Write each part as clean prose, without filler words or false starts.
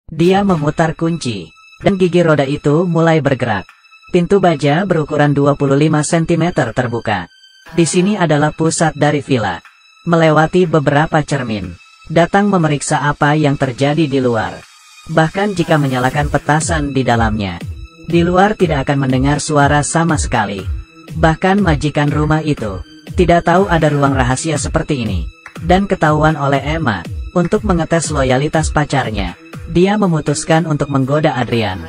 Dia memutar kunci, dan gigi roda itu mulai bergerak. Pintu baja berukuran 25 cm terbuka. Di sini adalah pusat dari villa. Melewati beberapa cermin, datang memeriksa apa yang terjadi di luar. Bahkan jika menyalakan petasan di dalamnya, di luar tidak akan mendengar suara sama sekali. Bahkan majikan rumah itu tidak tahu ada ruang rahasia seperti ini. Dan ketahuan oleh Emma, untuk mengetes loyalitas pacarnya, dia memutuskan untuk menggoda Adrian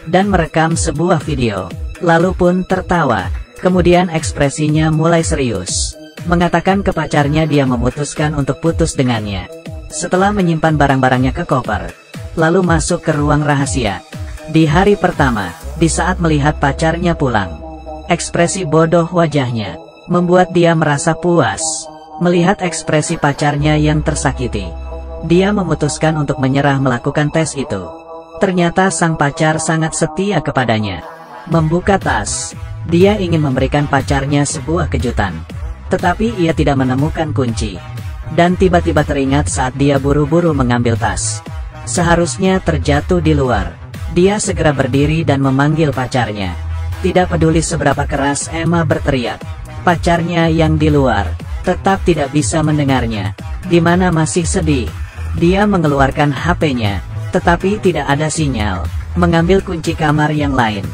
dan merekam sebuah video. Lalu pun tertawa. Kemudian ekspresinya mulai serius, mengatakan ke pacarnya dia memutuskan untuk putus dengannya. Setelah menyimpan barang-barangnya ke koper, lalu masuk ke ruang rahasia. Di hari pertama, di saat melihat pacarnya pulang, ekspresi bodoh wajahnya membuat dia merasa puas. Melihat ekspresi pacarnya yang tersakiti, dia memutuskan untuk menyerah melakukan tes itu. Ternyata sang pacar sangat setia kepadanya. Membuka tas, dia ingin memberikan pacarnya sebuah kejutan. Tetapi ia tidak menemukan kunci. Dan tiba-tiba teringat saat dia buru-buru mengambil tas. Seharusnya terjatuh di luar. Dia segera berdiri dan memanggil pacarnya. Tidak peduli seberapa keras Emma berteriak, pacarnya yang di luar tetap tidak bisa mendengarnya. Di mana masih sedih, dia mengeluarkan HP-nya, tetapi tidak ada sinyal. Mengambil kunci kamar yang lain,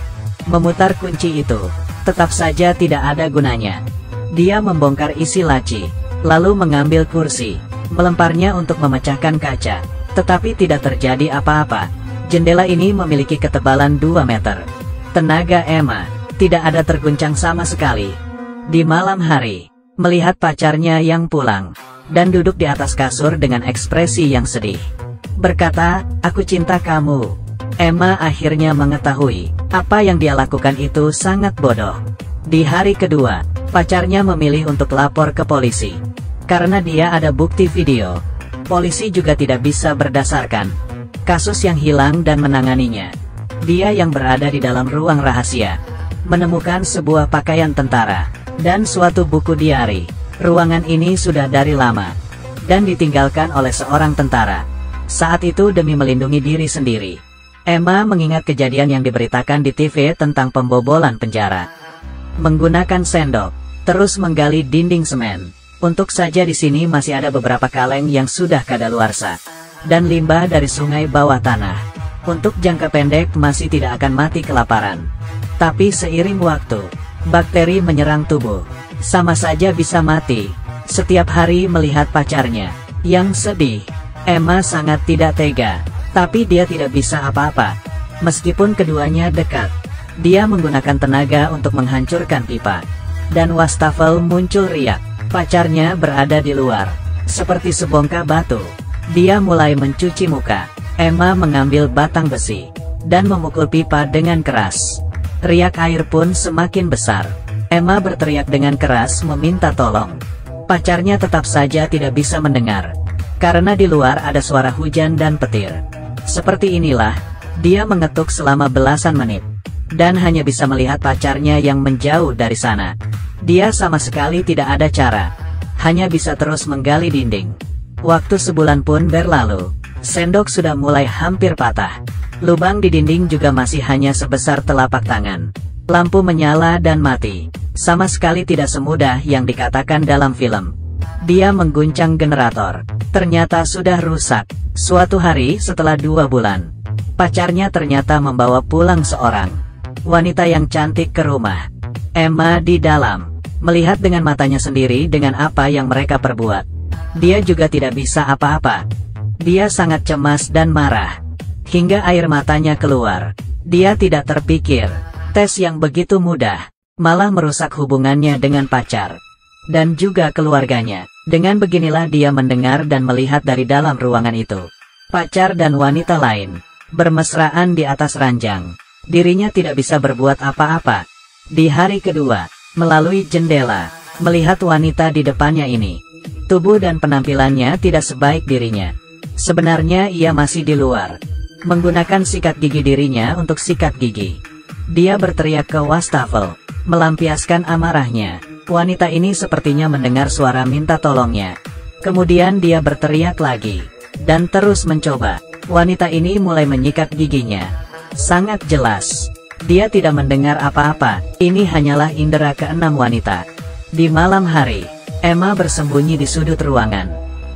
memutar kunci itu, tetap saja tidak ada gunanya. Dia membongkar isi laci, lalu mengambil kursi, melemparnya untuk memecahkan kaca, tetapi tidak terjadi apa-apa. Jendela ini memiliki ketebalan 2 meter. Tenaga Emma tidak ada terguncang sama sekali. Di malam hari, melihat pacarnya yang pulang dan duduk di atas kasur dengan ekspresi yang sedih, berkata, "Aku cinta kamu." Emma akhirnya mengetahui apa yang dia lakukan itu sangat bodoh. Di hari kedua, pacarnya memilih untuk lapor ke polisi. Karena dia ada bukti video, polisi juga tidak bisa berdasarkan kasus yang hilang dan menanganinya. Dia yang berada di dalam ruang rahasia, menemukan sebuah pakaian tentara dan suatu buku diari. Ruangan ini sudah dari lama dan ditinggalkan oleh seorang tentara. Saat itu demi melindungi diri sendiri, Emma mengingat kejadian yang diberitakan di TV tentang pembobolan penjara. Menggunakan sendok, terus menggali dinding semen. Untuk saja di sini masih ada beberapa kaleng yang sudah kadaluarsa, dan limbah dari sungai bawah tanah. Untuk jangka pendek masih tidak akan mati kelaparan. Tapi seiring waktu, bakteri menyerang tubuh, sama saja bisa mati. Setiap hari melihat pacarnya yang sedih, Emma sangat tidak tega. Tapi dia tidak bisa apa-apa. Meskipun keduanya dekat, dia menggunakan tenaga untuk menghancurkan pipa. Dan wastafel muncul riak. Pacarnya berada di luar, seperti sebongkah batu. Dia mulai mencuci muka. Emma mengambil batang besi dan memukul pipa dengan keras. Riak air pun semakin besar. Emma berteriak dengan keras meminta tolong. Pacarnya tetap saja tidak bisa mendengar, karena di luar ada suara hujan dan petir. Seperti inilah, dia mengetuk selama belasan menit, dan hanya bisa melihat pacarnya yang menjauh dari sana. Dia sama sekali tidak ada cara, hanya bisa terus menggali dinding. Waktu sebulan pun berlalu, sendok sudah mulai hampir patah. Lubang di dinding juga masih hanya sebesar telapak tangan. Lampu menyala dan mati, sama sekali tidak semudah yang dikatakan dalam film. Dia mengguncang generator, ternyata sudah rusak. Suatu hari setelah 2 bulan, pacarnya ternyata membawa pulang seorang wanita yang cantik ke rumah. Emma di dalam, melihat dengan matanya sendiri dengan apa yang mereka perbuat. Dia juga tidak bisa apa-apa. Dia sangat cemas dan marah, hingga air matanya keluar. Dia tidak terpikir, tes yang begitu mudah, malah merusak hubungannya dengan pacar dan juga keluarganya. Dengan beginilah dia mendengar dan melihat dari dalam ruangan itu, pacar dan wanita lain bermesraan di atas ranjang. Dirinya tidak bisa berbuat apa-apa. Di hari kedua, melalui jendela, melihat wanita di depannya ini, tubuh dan penampilannya tidak sebaik dirinya. Sebenarnya ia masih di luar, menggunakan sikat gigi dirinya untuk sikat gigi. Dia berteriak ke wastafel, melampiaskan amarahnya. Wanita ini sepertinya mendengar suara minta tolongnya. Kemudian dia berteriak lagi, dan terus mencoba. Wanita ini mulai menyikat giginya. Sangat jelas, dia tidak mendengar apa-apa. Ini hanyalah indera keenam wanita. Di malam hari, Emma bersembunyi di sudut ruangan.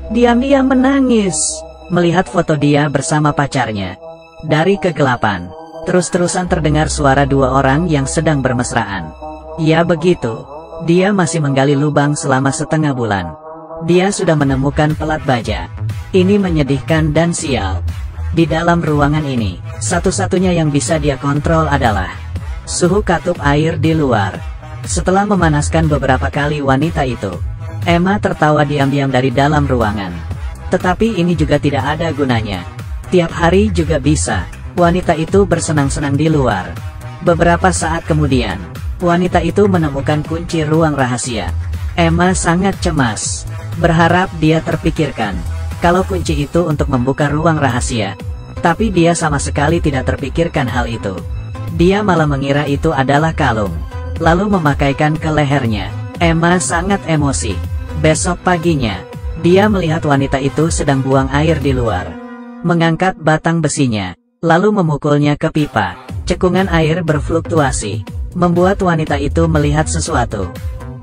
Diam-diam menangis melihat foto dia bersama pacarnya. Dari kegelapan, terus-terusan terdengar suara dua orang yang sedang bermesraan. Ya begitu, dia masih menggali lubang selama setengah bulan. Dia sudah menemukan pelat baja. Ini menyedihkan dan sial. Di dalam ruangan ini, satu-satunya yang bisa dia kontrol adalah suhu katup air di luar. Setelah memanaskan beberapa kali wanita itu, Emma tertawa diam-diam dari dalam ruangan. Tetapi ini juga tidak ada gunanya. Tiap hari juga bisa, wanita itu bersenang-senang di luar. Beberapa saat kemudian, wanita itu menemukan kunci ruang rahasia. Emma sangat cemas, berharap dia terpikirkan kalau kunci itu untuk membuka ruang rahasia. Tapi dia sama sekali tidak terpikirkan hal itu. Dia malah mengira itu adalah kalung, lalu memakaikan ke lehernya. Emma sangat emosi. Besok paginya, dia melihat wanita itu sedang buang air di luar. Mengangkat batang besinya, lalu memukulnya ke pipa. Cekungan air berfluktuasi, membuat wanita itu melihat sesuatu.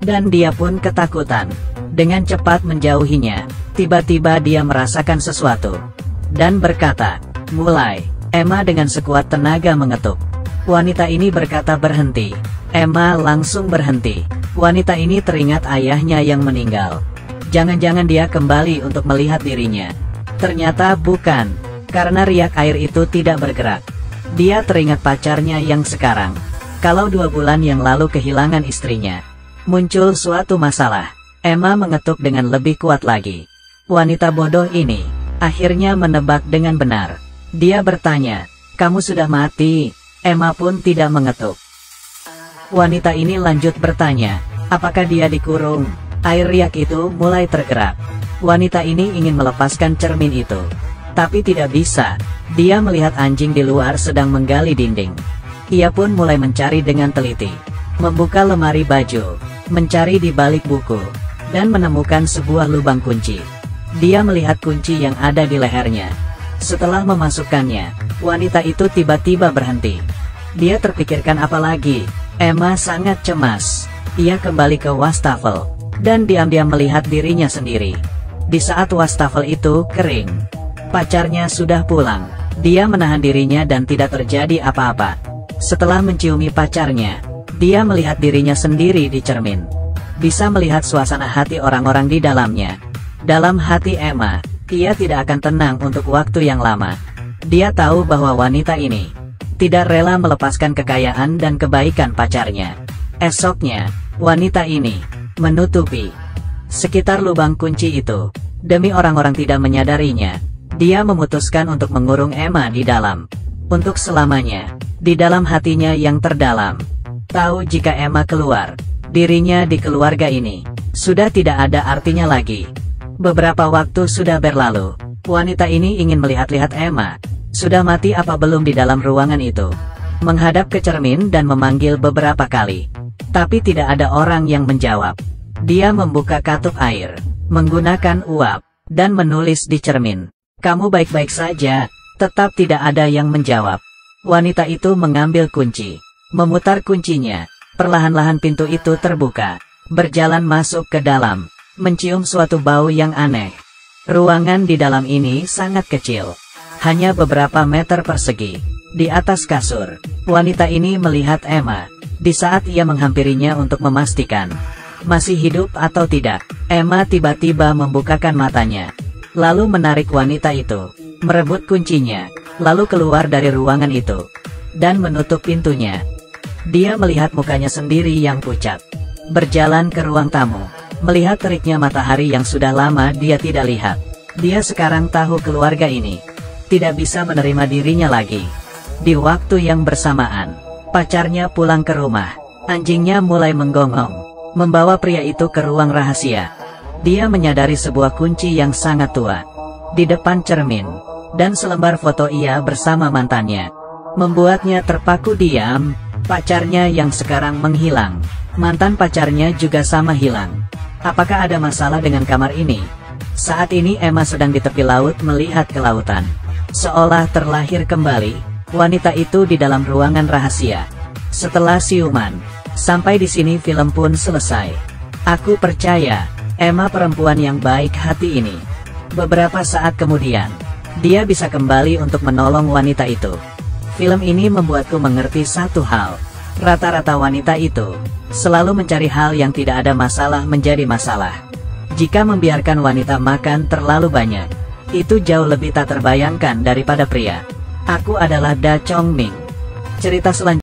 Dan dia pun ketakutan. Dengan cepat menjauhinya, tiba-tiba dia merasakan sesuatu. Dan berkata, "Mulai." Emma dengan sekuat tenaga mengetuk. Wanita ini berkata berhenti. Emma langsung berhenti. Wanita ini teringat ayahnya yang meninggal. Jangan-jangan dia kembali untuk melihat dirinya. Ternyata bukan, karena riak air itu tidak bergerak. Dia teringat pacarnya yang sekarang. Kalau 2 bulan yang lalu kehilangan istrinya. Muncul suatu masalah. Emma mengetuk dengan lebih kuat lagi. Wanita bodoh ini akhirnya menebak dengan benar. Dia bertanya, "Kamu sudah mati?" Emma pun tidak mengetuk. Wanita ini lanjut bertanya, "Apakah dia dikurung?" Air riak itu mulai tergerak. Wanita ini ingin melepaskan cermin itu, tapi tidak bisa. Dia melihat anjing di luar sedang menggali dinding. Ia pun mulai mencari dengan teliti. Membuka lemari baju, mencari di balik buku, dan menemukan sebuah lubang kunci. Dia melihat kunci yang ada di lehernya. Setelah memasukkannya, wanita itu tiba-tiba berhenti. Dia terpikirkan apa lagi. Emma sangat cemas. Ia kembali ke wastafel, dan diam-diam melihat dirinya sendiri. Di saat wastafel itu kering, pacarnya sudah pulang. Dia menahan dirinya dan tidak terjadi apa-apa. Setelah menciumi pacarnya, dia melihat dirinya sendiri di cermin. Bisa melihat suasana hati orang-orang di dalamnya. Dalam hati Emma, ia tidak akan tenang untuk waktu yang lama. Dia tahu bahwa wanita ini tidak rela melepaskan kekayaan dan kebaikan pacarnya. Esoknya, wanita ini menutupi sekitar lubang kunci itu. Demi orang-orang tidak menyadarinya, dia memutuskan untuk mengurung Emma di dalam. Untuk selamanya, di dalam hatinya yang terdalam. Tahu jika Emma keluar, dirinya di keluarga ini sudah tidak ada artinya lagi. Beberapa waktu sudah berlalu. Wanita ini ingin melihat-lihat Emma sudah mati apa belum di dalam ruangan itu. Menghadap ke cermin dan memanggil beberapa kali, tapi tidak ada orang yang menjawab. Dia membuka katup air, menggunakan uap, dan menulis di cermin, "Kamu baik-baik saja?" Tetap tidak ada yang menjawab. Wanita itu mengambil kunci, memutar kuncinya. Perlahan-lahan pintu itu terbuka, berjalan masuk ke dalam, mencium suatu bau yang aneh. Ruangan di dalam ini sangat kecil, hanya beberapa meter persegi. Di atas kasur, wanita ini melihat Emma. Di saat ia menghampirinya untuk memastikan masih hidup atau tidak, Emma tiba-tiba membukakan matanya, lalu menarik wanita itu, merebut kuncinya, lalu keluar dari ruangan itu, dan menutup pintunya. Dia melihat mukanya sendiri yang pucat, berjalan ke ruang tamu, melihat teriknya matahari yang sudah lama dia tidak lihat. Dia sekarang tahu keluarga ini tidak bisa menerima dirinya lagi. Di waktu yang bersamaan, pacarnya pulang ke rumah. Anjingnya mulai menggonggong, membawa pria itu ke ruang rahasia. Dia menyadari sebuah kunci yang sangat tua di depan cermin, dan selembar foto ia bersama mantannya membuatnya terpaku diam. Pacarnya yang sekarang menghilang, mantan pacarnya juga sama hilang. Apakah ada masalah dengan kamar ini? Saat ini Emma sedang di tepi laut melihat ke lautan. Seolah terlahir kembali, wanita itu di dalam ruangan rahasia. Setelah siuman, sampai di sini film pun selesai. Aku percaya, Emma perempuan yang baik hati ini. Beberapa saat kemudian, dia bisa kembali untuk menolong wanita itu. Film ini membuatku mengerti satu hal. Rata-rata wanita itu selalu mencari hal yang tidak ada masalah menjadi masalah. Jika membiarkan wanita makan terlalu banyak, itu jauh lebih tak terbayangkan daripada pria. Aku adalah Da Chong Ming. Cerita selanjutnya.